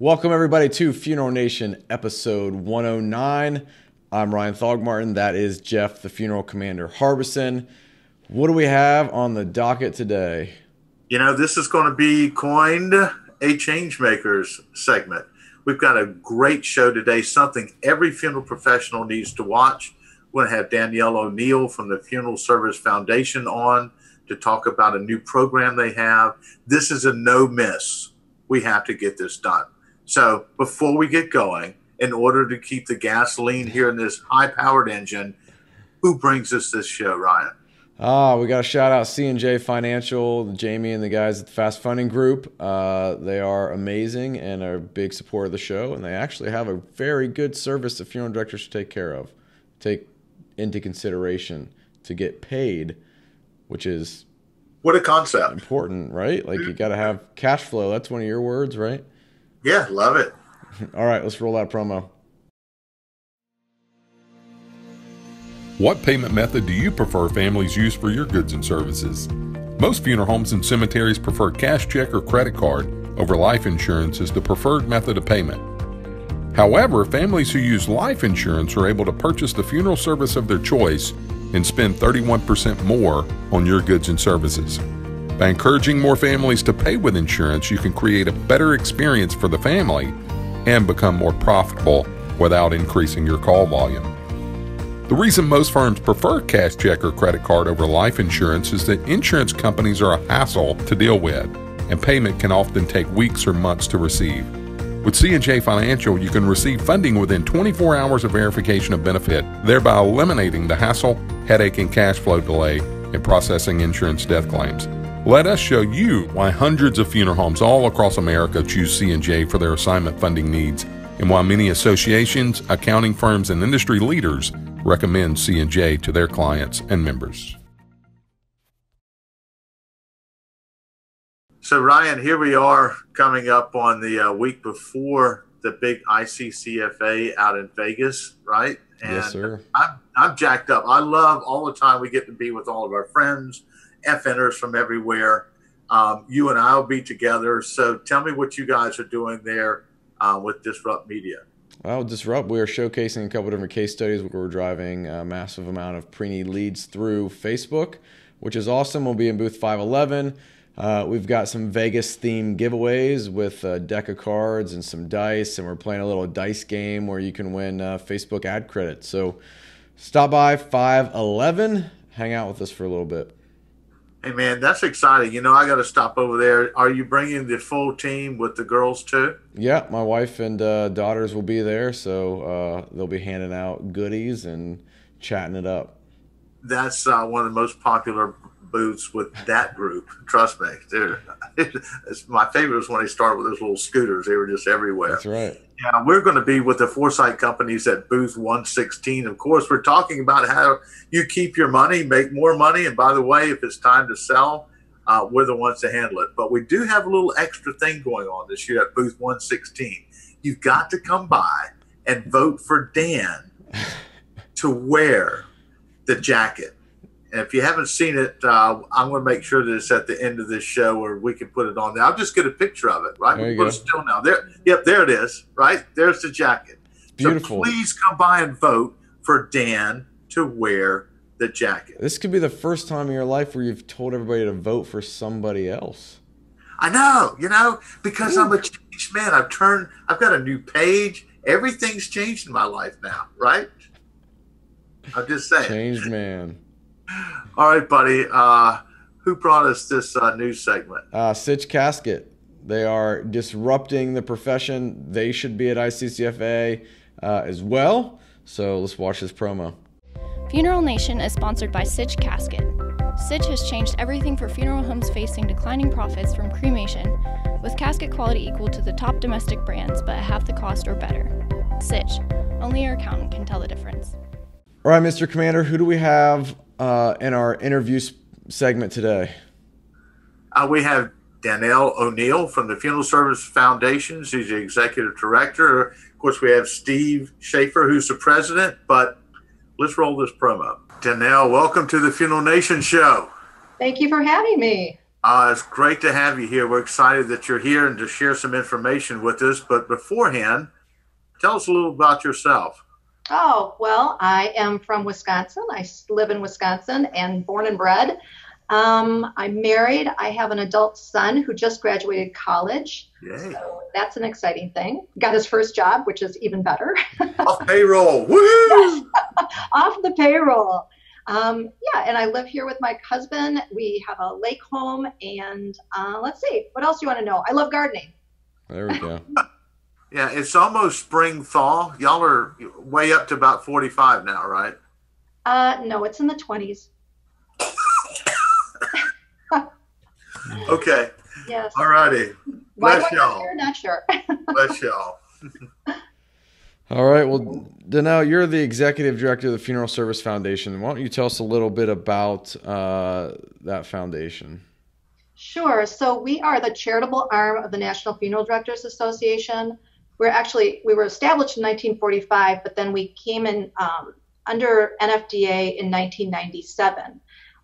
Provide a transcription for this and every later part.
Welcome everybody to Funeral Nation episode 109. I'm Ryan Thogmartin. That is Jeff, the funeral commander Harbison. What do we have on the docket today? You know, this is going to be coined a Changemakers segment. We've got a great show today, something every funeral professional needs to watch. We're going to have Danelle O'Neill from the Funeral Service Foundation on to talk about a new program they have. This is a no miss. We have to get this done. So before we get going, in order to keep the gasoline here in this high-powered engine, who brings us this show, Ryan? We got to shout out C&J Financial, Jamie and the guys at the Fast Funding Group. They are amazing and are a big supporter of the show, and they actually have a very good service that funeral directors should take into consideration to get paid, which is what a concept. Important, right? Like you got to have cash flow. That's one of your words, right? Yeah, love it. All right, let's roll that promo. What payment method do you prefer families use for your goods and services? Most funeral homes and cemeteries prefer cash check or credit card over life insurance as the preferred method of payment. However, families who use life insurance are able to purchase the funeral service of their choice and spend 31% more on your goods and services. By encouraging more families to pay with insurance, you can create a better experience for the family and become more profitable without increasing your call volume. The reason most firms prefer cash check or credit card over life insurance is that insurance companies are a hassle to deal with, and payment can often take weeks or months to receive. With C&J Financial, you can receive funding within 24 hours of verification of benefit, thereby eliminating the hassle, headache, and cash flow delay in processing insurance death claims. Let us show you why hundreds of funeral homes all across America choose C&J for their assignment funding needs, and why many associations, accounting firms, and industry leaders recommend C&J to their clients and members. So Ryan, here we are coming up on the week before the big ICCFA out in Vegas, right? And yes, sir. I'm jacked up. I love all the time we get to be with all of our friends, FNers from everywhere. You and I will be together. So tell me what you guys are doing there with Disrupt Media. Well, Disrupt, we are showcasing a couple different case studies. We're driving a massive amount of pre-need leads through Facebook, which is awesome. We'll be in booth 511. We've got some Vegas-themed giveaways with a deck of cards and some dice, and we're playing a little dice game where you can win Facebook ad credit. So stop by 511, hang out with us for a little bit. Hey, man, that's exciting. You know, I got to stop over there. Are you bringing the full team with the girls, too? Yeah, my wife and daughters will be there, so they'll be handing out goodies and chatting it up. That's one of the most popular booths with that group. Trust me, dude. My favorite was when they started with those little scooters. They were just everywhere. That's right. Yeah, we're going to be with the Foresight companies at booth 116. Of course, we're talking about how you keep your money, make more money. And by the way, if it's time to sell, we're the ones to handle it. But we do have a little extra thing going on this year at booth 116. You've got to come by and vote for Dan to wear the jacket. And if you haven't seen it, I'm going to make sure that it's at the end of this show, or we can put it on there. I'll just get a picture of it, right? There you put go. it still now. There, yep, there it is, right? There's the jacket. Beautiful. So please come by and vote for Dan to wear the jacket. This could be the first time in your life where you've told everybody to vote for somebody else. I know, because I'm a changed man. I've got a new page. Everything's changed in my life now, right? I'm just saying. Changed man. All right, buddy. Who brought us this news segment? Sitch Casket. They are disrupting the profession. They should be at ICCFA as well. So let's watch this promo. Funeral Nation is sponsored by Sitch Casket. Sitch has changed everything for funeral homes facing declining profits from cremation, with casket quality equal to the top domestic brands, but at half the cost or better. Sitch. Only your accountant can tell the difference. All right, Mr. Commander, who do we have in our interview segment today? We have Danelle O'Neill from the Funeral Service Foundation. She's the executive director. Of course, we have Steve Schaefer, who's the president, but let's roll this promo. Danelle, welcome to the Funeral Nation show. Thank you for having me. It's great to have you here. We're excited that you're here and to share some information with us. But beforehand, tell us a little about yourself. Oh, well, I am from Wisconsin. Live in Wisconsin and born and bred. I'm married. I have an adult son who just graduated college. Yay. So that's an exciting thing. Got his first job, which is even better. Off payroll. Woo! Off the payroll. Yeah, and I live here with my husband. We have a lake home, and let's see, what else do you want to know? I love gardening. There we go. Yeah, it's almost spring thaw. Y'all are way up to about 45 now, right? No, it's in the 20s. Okay. Yes. All righty. Bless y'all. Not sure. Bless y'all. All right. Well, Danelle, you're the executive director of the Funeral Service Foundation. Why don't you tell us a little bit about that foundation? Sure. So we are the charitable arm of the National Funeral Directors Association. We were established in 1945, but then we came in under NFDA in 1997.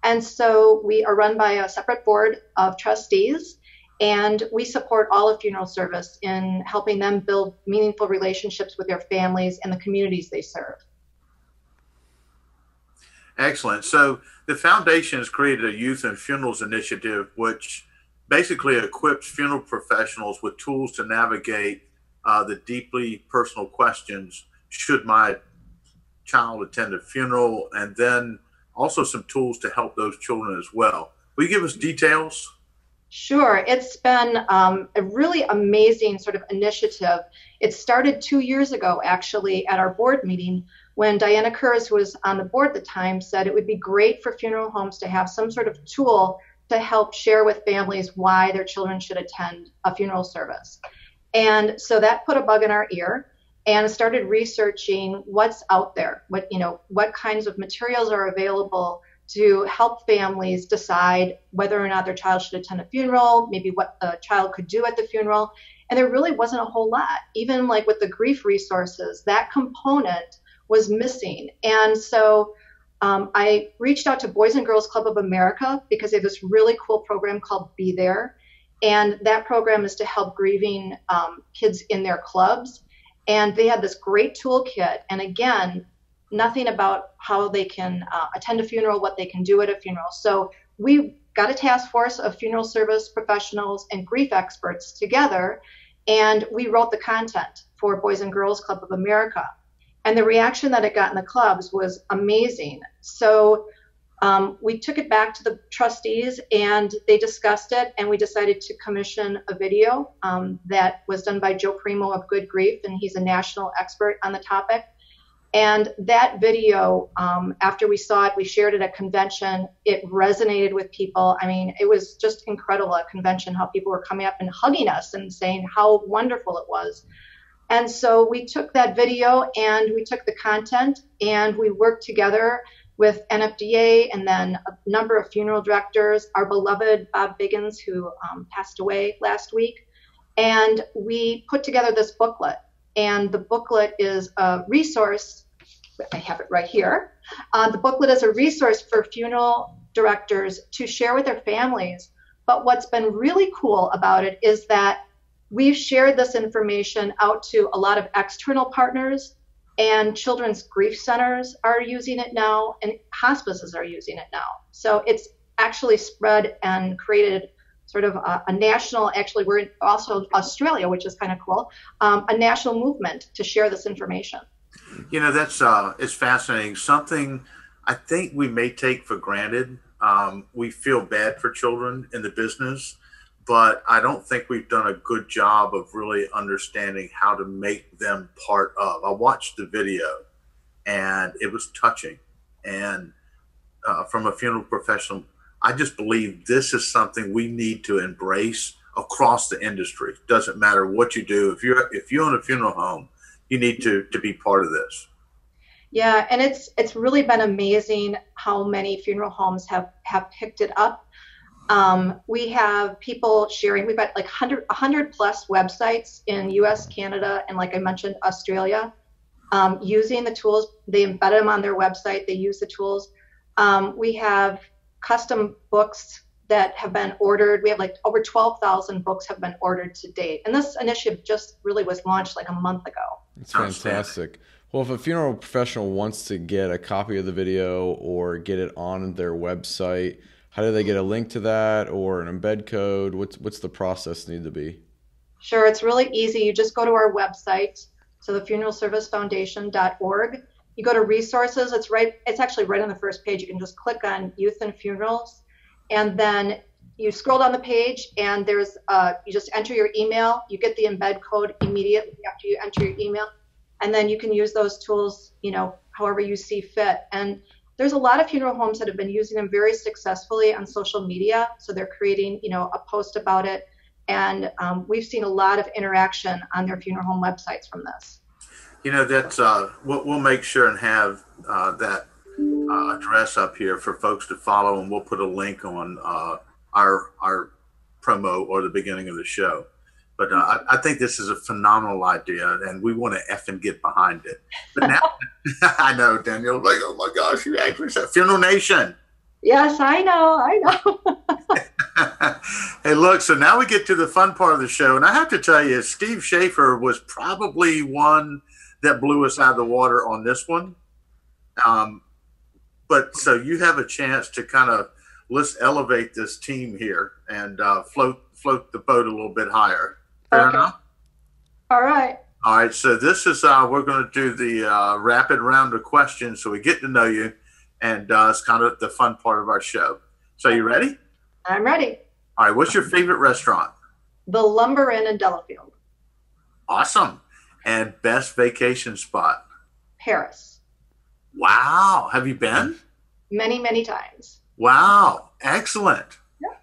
And so we are run by a separate board of trustees, and we support all of funeral service in helping them build meaningful relationships with their families and the communities they serve. Excellent. So the foundation has created a youth and funerals initiative, which basically equips funeral professionals with tools to navigate the deeply personal questions, should my child attend a funeral, and then also some tools to help those children as well. Will you give us details? Sure. It's been a really amazing sort of initiative. It started 2 years ago, actually, at our board meeting, when Diana Kurz, who was on the board at the time, said it would be great for funeral homes to have some sort of tool to help share with families why their children should attend a funeral service. And so that put a bug in our ear, and started researching what's out there, what kinds of materials are available to help families decide whether or not their child should attend a funeral, maybe what the child could do at the funeral. And there really wasn't a whole lot. Even like with the grief resources, that component was missing. And so I reached out to Boys and Girls Club of America because they have this really cool program called Be There. And that program is to help grieving kids in their clubs. And they had this great toolkit. And again, nothing about how they can attend a funeral, what they can do at a funeral. So we got a task force of funeral service professionals and grief experts together, and we wrote the content for Boys and Girls Club of America. And the reaction that it got in the clubs was amazing. So we took it back to the trustees, and they discussed it, and we decided to commission a video that was done by Joe Primo of Good Grief, and he's a national expert on the topic. And that video, after we saw it, we shared it at a convention. It resonated with people. I mean, it was just incredible at convention how people were coming up and hugging us and saying how wonderful it was. And so we took that video and we took the content and we worked together with NFDA and then a number of funeral directors, our beloved Bob Biggins, who passed away last week. And we put together this booklet. And the booklet is a resource. I have it right here. The booklet is a resource for funeral directors to share with their families. But what's been really cool about it is that we've shared this information out to a lot of external partners, and children's grief centers are using it now, and hospices are using it now. So it's actually spread and created sort of a national, actually we're in also Australia, which is kind of cool, a national movement to share this information. You know, that's it's fascinating. Something I think we may take for granted. We feel bad for children in the business, but I don't think we've done a good job of really understanding how to make them part of. I watched the video and it was touching. And from a funeral professional, I just believe this is something we need to embrace across the industry. Doesn't matter what you do. If you own a funeral home, you need to be part of this. Yeah, and it's really been amazing how many funeral homes have picked it up. We have people sharing. We've got like 100 plus websites in US, Canada, and like I mentioned, Australia, using the tools. They embed them on their website. They use the tools. We have custom books that have been ordered. We have like over 12,000 books have been ordered to date. And this initiative just really was launched like a month ago. It's fantastic. Well, if a funeral professional wants to get a copy of the video or get it on their website, how do they get a link to that or an embed code? What's the process need to be? Sure, it's really easy. You just go to our website, so thefuneralservicefoundation.org. You go to resources. It's actually right on the first page. You can just click on youth and funerals, and then you scroll down the page, and there's you just enter your email. You get the embed code immediately after you enter your email, and then you can use those tools, however you see fit. And there's a lot of funeral homes that have been using them very successfully on social media. So they're creating, a post about it, and we've seen a lot of interaction on their funeral home websites from this. That's we'll make sure and have that address up here for folks to follow, and we'll put a link on our promo or the beginning of the show. But I think this is a phenomenal idea, and we want to effing get behind it. But now, I know, Danielle, like, oh my gosh, you actually said Funeral Nation. Yes, I know. Hey, look, so now we get to the fun part of the show, and I have to tell you, Steve Schaefer was probably one that blew us out of the water on this one. But so you have a chance to kind of, let's elevate this team here and float the boat a little bit higher. Fair enough? All right. All right. So this is, we're going to do the rapid round of questions so we get to know you. And it's kind of the fun part of our show. So you ready? I'm ready. All right. What's your favorite restaurant? The Lumber Inn in Delafield. Awesome. And best vacation spot? Paris. Wow. Have you been? Many, many times. Wow. Excellent. Yeah.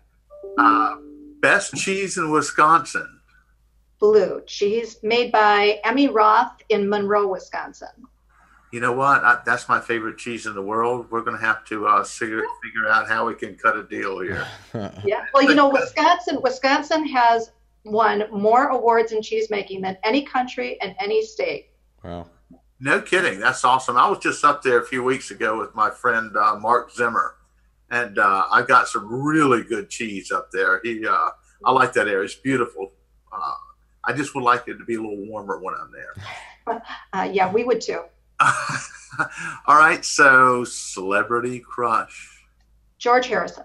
Best cheese in Wisconsin? Blue cheese, made by Emmy Roth in Monroe, Wisconsin. You know what? That's my favorite cheese in the world. We're going to have to figure out how we can cut a deal here. Yeah. Well, Wisconsin has won more awards in cheese making than any country and any state. Wow. No kidding. That's awesome. I was just up there a few weeks ago with my friend Mark Zimmer, and I got some really good cheese up there. I like that area. It's beautiful. I just would like it to be a little warmer when I'm there. Yeah, we would too. All right. So, celebrity crush. George Harrison.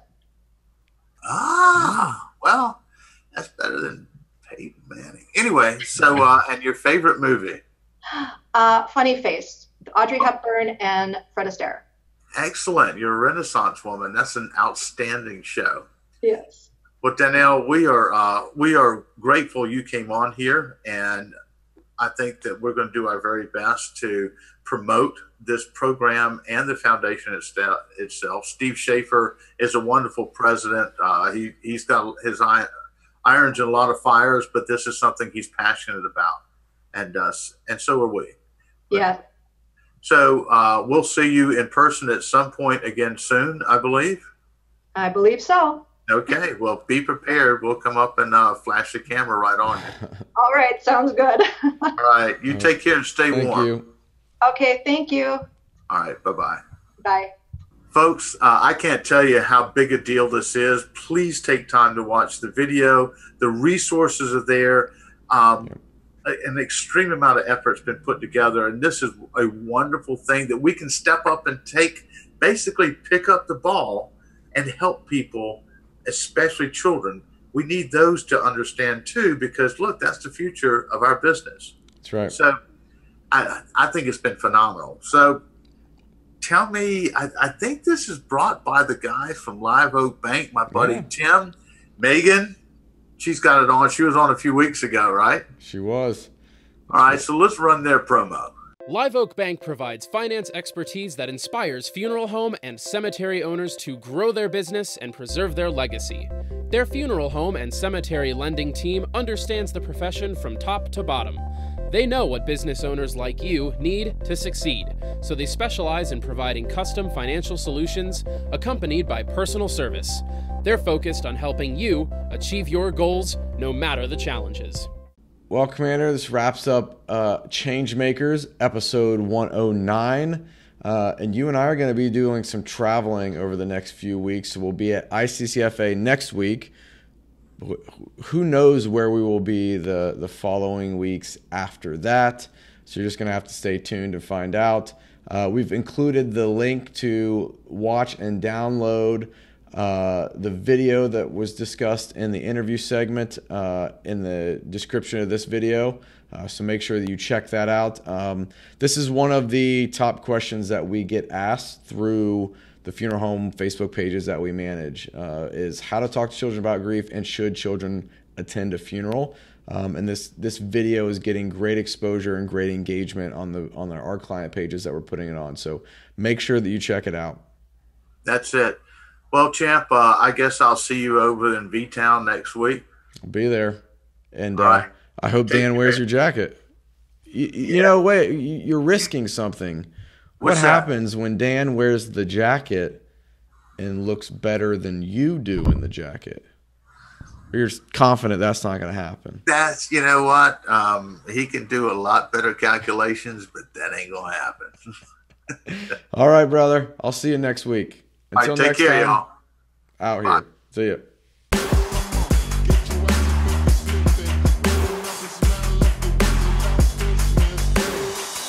Well, that's better than Peyton Manning. Anyway, so, and your favorite movie? Funny Face, Audrey Hepburn and Fred Astaire. Excellent. You're a Renaissance woman. That's an outstanding show. Yes. Well, Danelle, we are grateful you came on here, and I think that we're going to do our very best to promote this program and the foundation itself. Steve Schaefer is a wonderful president. He's got his irons in a lot of fires, but this is something he's passionate about, and so are we. Yeah. So we'll see you in person at some point again soon, I believe. I believe so. Okay. Well, be prepared. We'll come up and flash the camera right on you. All right. Sounds good. All right. You take care and stay warm. Thank you. Okay. Thank you. All right. Bye-bye. Bye. Folks, I can't tell you how big a deal this is. Please take time to watch the video. The resources are there. An extreme amount of effort's been put together, and this is a wonderful thing that we can step up and basically pick up the ball and help people, especially children. We need those to understand too, because look, that's the future of our business. That's right. So I think it's been phenomenal. So tell me, I think this is brought by the guys from Live Oak Bank, my buddy Tim, Megan. She's got it on. She was on a few weeks ago, right? She was. All right, so let's run their promo. Live Oak Bank provides finance expertise that inspires funeral home and cemetery owners to grow their business and preserve their legacy. Their funeral home and cemetery lending team understands the profession from top to bottom. They know what business owners like you need to succeed, so they specialize in providing custom financial solutions accompanied by personal service. They're focused on helping you achieve your goals, no matter the challenges. Well, Commander, this wraps up Changemakers, episode 109. And you and I are going to be doing some traveling over the next few weeks. So we'll be at ICCFA next week. Who knows where we will be the following weeks after that. So you're just going to have to stay tuned to find out. We've included the link to watch and download the video that was discussed in the interview segment in the description of this video. So make sure that you check that out. This is one of the top questions that we get asked through the funeral home Facebook pages that we manage, is how to talk to children about grief and should children attend a funeral. And this video is getting great exposure and great engagement on our client pages that we're putting it on. So make sure that you check it out. That's it. Well, Champ, I guess I'll see you over in V-Town next week. I'll be there. And right. I hope Dan wears your jacket. You know, wait, you're risking something. What happens when Dan wears the jacket and looks better than you do in the jacket? You're confident that's not going to happen. That's, you know what? He can do a lot better calculations, but that ain't going to happen. All right, brother. I'll see you next week. Until next time, out here. See ya.